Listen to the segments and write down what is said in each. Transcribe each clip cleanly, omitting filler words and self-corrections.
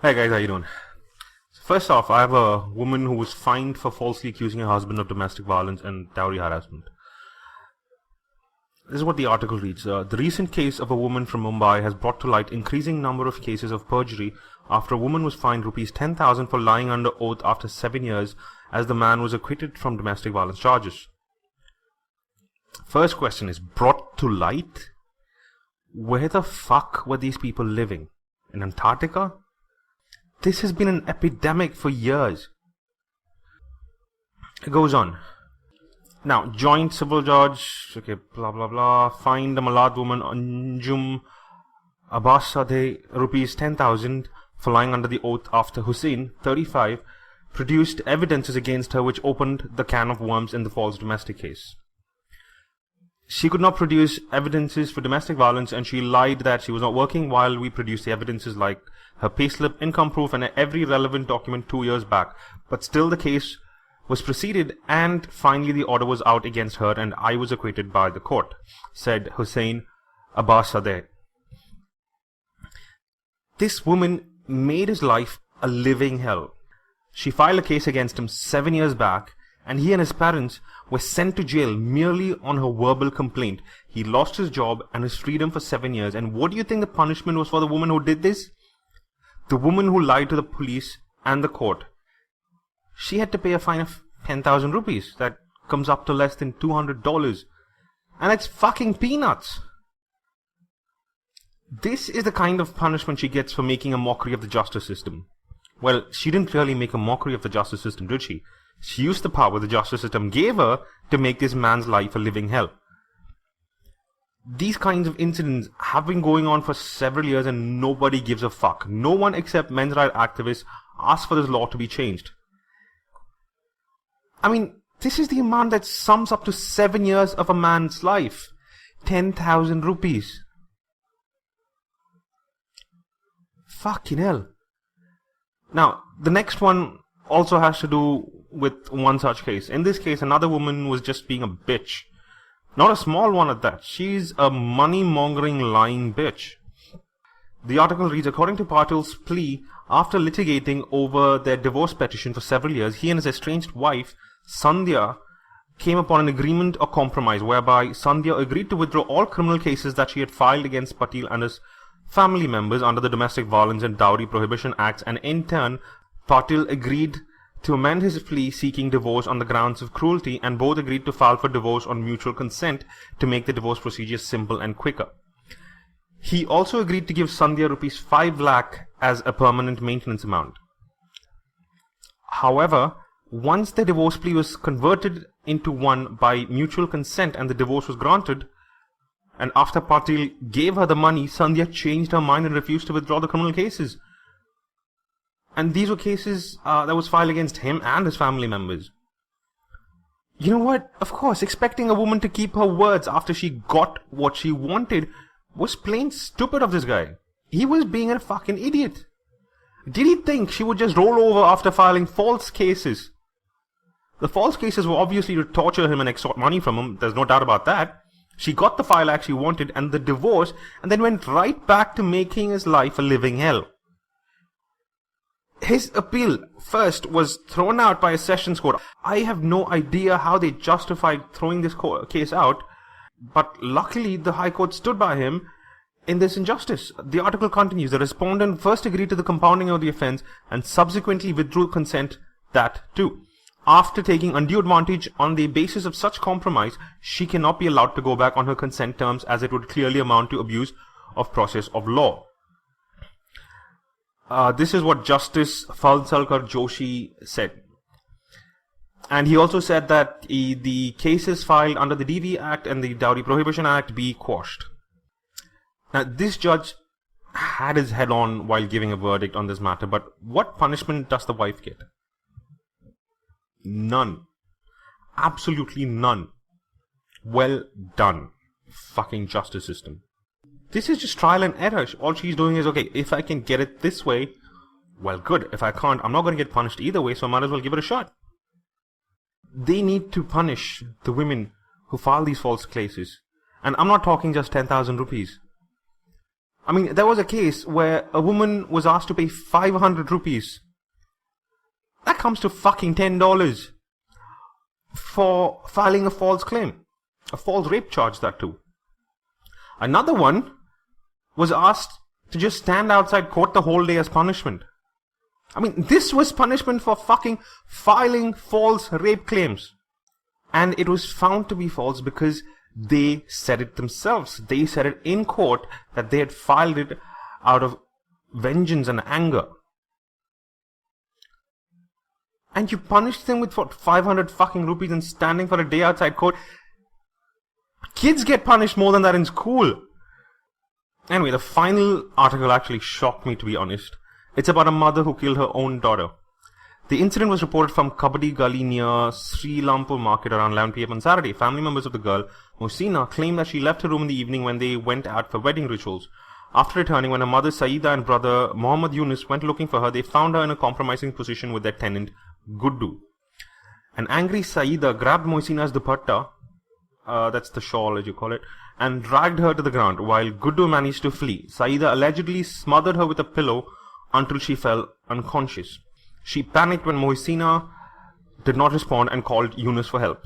Hey guys, how you doing? First off, I have a woman who was fined for falsely accusing her husband of domestic violence and dowry harassment. This is what the article reads. The recent case of a woman from Mumbai has brought to light increasing number of cases of perjury after a woman was fined rupees 10,000 for lying under oath after 7 years as the man was acquitted from domestic violence charges. First question is, brought to light? Where the fuck were these people living? In Antarctica? This has been an epidemic for years. It goes on. Now, joint civil judge, okay, blah blah blah, fined a Malad woman Anjum Abbassadeh rupees 10,000 for lying under the oath after Hussain, 35, produced evidences against her which opened the can of worms in the false domestic case. She could not produce evidences for domestic violence and she lied that she was not working while we produced the evidences like her payslip, income proof and every relevant document 2 years back. But still the case was proceeded and finally the order was out against her and I was acquitted by the court, said Hussain Abbassadeh. This woman made his life a living hell. She filed a case against him 7 years back and he and his parents were sent to jail merely on her verbal complaint. He lost his job and his freedom for 7 years. And what do you think the punishment was for the woman who did this? The woman who lied to the police and the court. She had to pay a fine of 10,000 rupees. That comes up to less than $200. And it's fucking peanuts. This is the kind of punishment she gets for making a mockery of the justice system. Well, she didn't really make a mockery of the justice system, did she? She used the power the justice system gave her to make this man's life a living hell. These kinds of incidents have been going on for several years and nobody gives a fuck. No one except men's rights activists asked for this law to be changed. I mean, this is the amount that sums up to 7 years of a man's life. 10,000 rupees. Fucking hell. Now, the next one also has to do with one such case. In this case, another woman was just being a bitch. Not a small one at that. She's a money-mongering, lying bitch. The article reads, according to Patil's plea, after litigating over their divorce petition for several years, he and his estranged wife, Sandhya, came upon an agreement or compromise whereby Sandhya agreed to withdraw all criminal cases that she had filed against Patil and his family members under the Domestic Violence and Dowry Prohibition Acts, and in turn, Patil agreed to amend his plea seeking divorce on the grounds of cruelty, and both agreed to file for divorce on mutual consent to make the divorce procedure simple and quicker. He also agreed to give Sandhya rupees 5 lakh as a permanent maintenance amount. However, once the divorce plea was converted into one by mutual consent and the divorce was granted, and after Patil gave her the money, Sandhya changed her mind and refused to withdraw the criminal cases. And these were cases that was filed against him and his family members. You know what? Of course, expecting a woman to keep her words after she got what she wanted was plain stupid of this guy. He was being a fucking idiot. Did he think she would just roll over after filing false cases? The false cases were obviously to torture him and extort money from him. There's no doubt about that. She got the 5 lakh she wanted and the divorce and then went right back to making his life a living hell. His appeal first was thrown out by a sessions court. I have no idea how they justified throwing this case out, but luckily the High Court stood by him in this injustice. The article continues, the respondent first agreed to the compounding of the offence and subsequently withdrew consent that too. After taking undue advantage on the basis of such compromise, she cannot be allowed to go back on her consent terms as it would clearly amount to abuse of process of law. This is what Justice Phalsalkar Joshi said. And he also said that the cases filed under the DV Act and the Dowry Prohibition Act be quashed. Now, this judge had his head on while giving a verdict on this matter, but what punishment does the wife get? None. Absolutely none. Well done, fucking justice system. This is just trial and error. All she's doing is, okay, if I can get it this way, well, good. If I can't, I'm not going to get punished either way, so I might as well give it a shot. They need to punish the women who file these false cases. And I'm not talking just 10,000 rupees. I mean, there was a case where a woman was asked to pay 500 rupees. That comes to fucking $10 for filing a false claim. A false rape charge, that too. Another one was asked to just stand outside court the whole day as punishment. I mean, this was punishment for fucking filing false rape claims. And it was found to be false because they said it themselves. They said it in court that they had filed it out of vengeance and anger. And you punished them with what, 500 fucking rupees and standing for a day outside court? Kids get punished more than that in school. Anyway, the final article actually shocked me, to be honest. It's about a mother who killed her own daughter. The incident was reported from Kabaddi Gully near Sri Lampur Market around 11 p.m. on Saturday. Family members of the girl, Mohsina, claimed that she left her room in the evening when they went out for wedding rituals. After returning, when her mother Saida and brother Muhammad Yunus went looking for her, they found her in a compromising position with their tenant, Guddu. An angry Saida grabbed Mohsina's dupatta, that's the shawl as you call it, and dragged her to the ground, while Guddu managed to flee. Saida allegedly smothered her with a pillow until she fell unconscious. She panicked when Mohsina did not respond and called Yunus for help.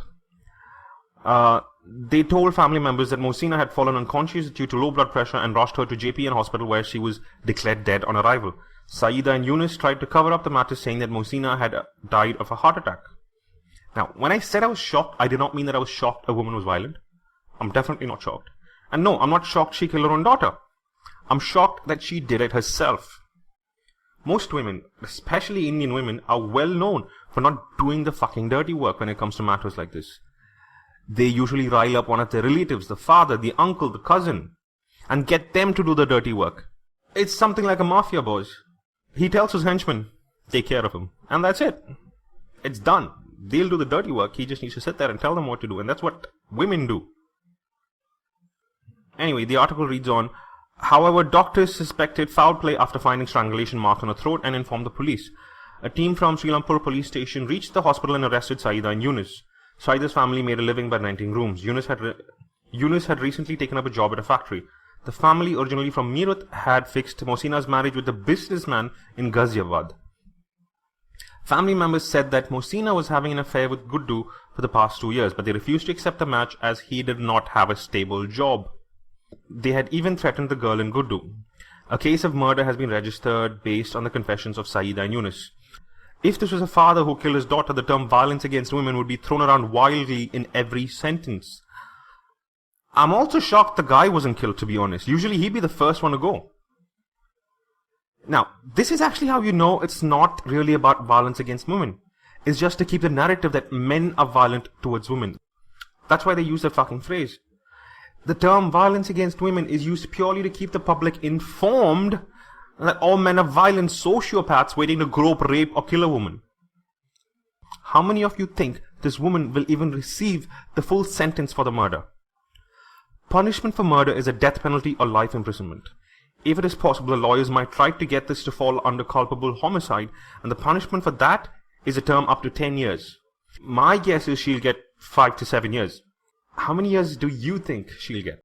They told family members that Mohsina had fallen unconscious due to low blood pressure and rushed her to JPN hospital, where she was declared dead on arrival. Saida and Yunus tried to cover up the matter, saying that Mohsina had died of a heart attack. Now, when I said I was shocked, I did not mean that I was shocked a woman was violent. I'm definitely not shocked. And no, I'm not shocked she killed her own daughter. I'm shocked that she did it herself. Most women, especially Indian women, are well known for not doing the fucking dirty work when it comes to matters like this. They usually rile up one of their relatives, the father, the uncle, the cousin, and get them to do the dirty work. It's something like a mafia boss. He tells his henchmen, take care of him. And that's it. It's done. They'll do the dirty work. He just needs to sit there and tell them what to do. And that's what women do. Anyway, the article reads on. However, doctors suspected foul play after finding strangulation marks on her throat and informed the police. A team from Sri Lampur police station reached the hospital and arrested Saida and Yunus. Saida's family made a living by renting rooms. Yunus had recently taken up a job at a factory. The family, originally from Meerut, had fixed Mohsina's marriage with a businessman in Ghaziabad. Family members said that Mohsina was having an affair with Guddu for the past 2 years, but they refused to accept the match as he did not have a stable job. They had even threatened the girl and Guddu. A case of murder has been registered based on the confessions of Saida and Yunus. If this was a father who killed his daughter, the term violence against women would be thrown around wildly in every sentence. I'm also shocked the guy wasn't killed, to be honest. Usually he'd be the first one to go. Now, this is actually how you know it's not really about violence against women. It's just to keep the narrative that men are violent towards women. That's why they use that fucking phrase. The term violence against women is used purely to keep the public informed that all men are violent sociopaths waiting to grope, rape, or kill a woman. How many of you think this woman will even receive the full sentence for the murder? Punishment for murder is a death penalty or life imprisonment. If it is possible, the lawyers might try to get this to fall under culpable homicide, and the punishment for that is a term up to 10 years. My guess is she'll get 5 to 7 years. How many years do you think she'll get?